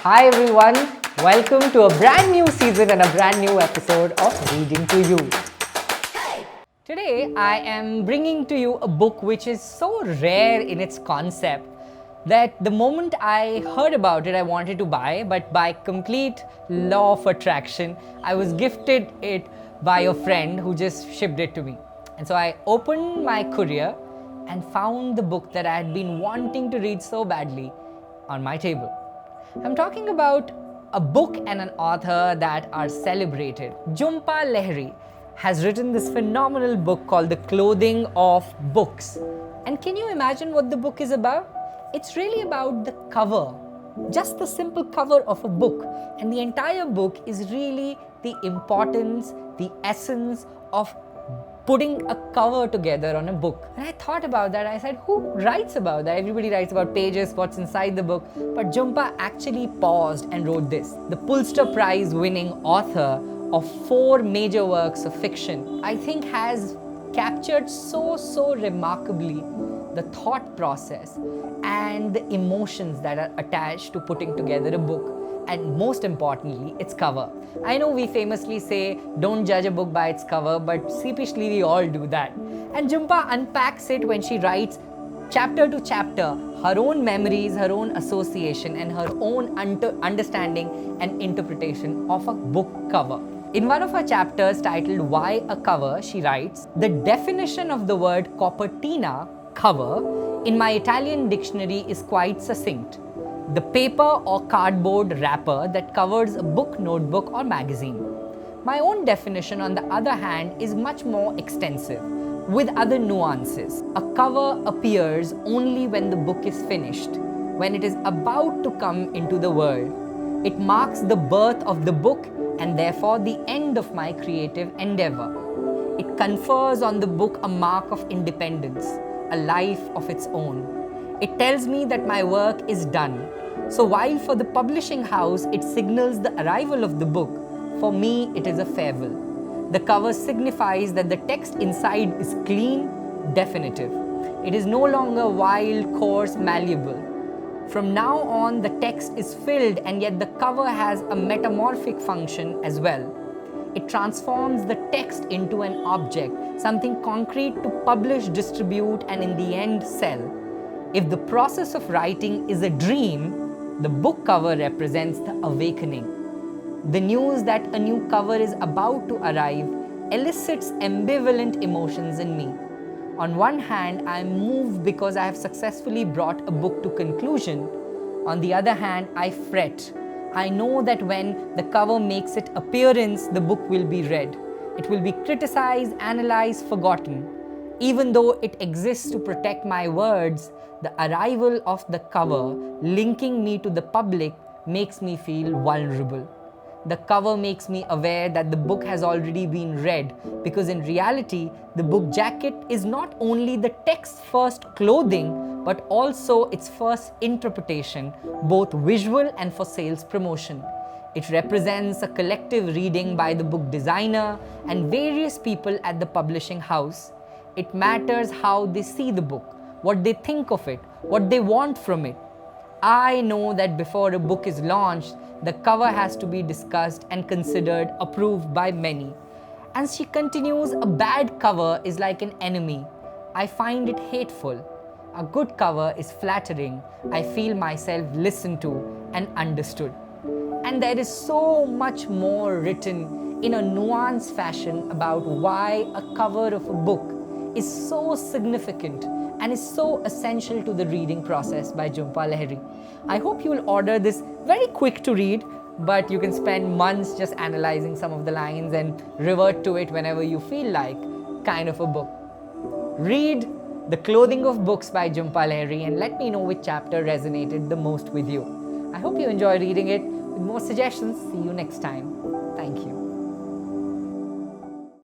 Hi everyone, welcome to a brand new season and a brand new episode of Reading to You. Today I am bringing to you a book which is so rare in its concept that the moment I heard about it I wanted to buy, but by complete law of attraction I was gifted it by a friend who just shipped it to me. And so I opened my courier and found the book that I had been wanting to read so badly on my table. I'm talking about a book and an author that are celebrated. Jhumpa Lahiri has written this phenomenal book called The Clothing of Books. And can you imagine what the book is about? It's really about the cover, just the simple cover of a book. And the entire book is really the importance, the essence of putting a cover together on a book. And I thought about that. I said, who writes about that? Everybody writes about pages, what's inside the book. But Jhumpa actually paused and wrote this. The Pulitzer Prize winning author of 4 major works of fiction, I think has captured so remarkably the thought process and the emotions that are attached to putting together a book. And most importantly, its cover. I know we famously say, don't judge a book by its cover, but sheepishly we all do that. And Jhumpa unpacks it when she writes chapter to chapter, her own memories, her own association, and her own understanding and interpretation of a book cover. In one of her chapters titled Why a Cover, she writes, the definition of the word copertina, cover, in my Italian dictionary is quite succinct. The paper or cardboard wrapper that covers a book, notebook or magazine. My own definition, on the other hand, is much more extensive, with other nuances. A cover appears only when the book is finished, when it is about to come into the world. It marks the birth of the book and therefore the end of my creative endeavor. It confers on the book a mark of independence, a life of its own. It tells me that my work is done. So while for the publishing house it signals the arrival of the book, for me it is a farewell. The cover signifies that the text inside is clean, definitive. It is no longer wild, coarse, malleable. From now on the text is filled, and yet the cover has a metamorphic function as well. It transforms the text into an object, something concrete to publish, distribute, and in the end sell. If the process of writing is a dream, the book cover represents the awakening. The news that a new cover is about to arrive elicits ambivalent emotions in me. On one hand, I am moved because I have successfully brought a book to conclusion. On the other hand, I fret. I know that when the cover makes its appearance, the book will be read. It will be criticized, analyzed, forgotten. Even though it exists to protect my words, the arrival of the cover, linking me to the public, makes me feel vulnerable. The cover makes me aware that the book has already been read, because in reality, the book jacket is not only the text's first clothing, but also its first interpretation, both visual and for sales promotion. It represents a collective reading by the book designer and various people at the publishing house. It matters how they see the book, what they think of it, what they want from it. I know that before a book is launched, the cover has to be discussed and considered, approved by many. And she continues, a bad cover is like an enemy. I find it hateful. A good cover is flattering. I feel myself listened to and understood. And there is so much more written in a nuanced fashion about why a cover of a book is so significant and is so essential to the reading process by Jhumpa Lahiri. I hope you will order this very quick to read, but you can spend months just analyzing some of the lines and revert to it whenever you feel like, kind of a book. Read The Clothing of Books by Jhumpa Lahiri and let me know which chapter resonated the most with you. I hope you enjoy reading it. With more suggestions, see you next time.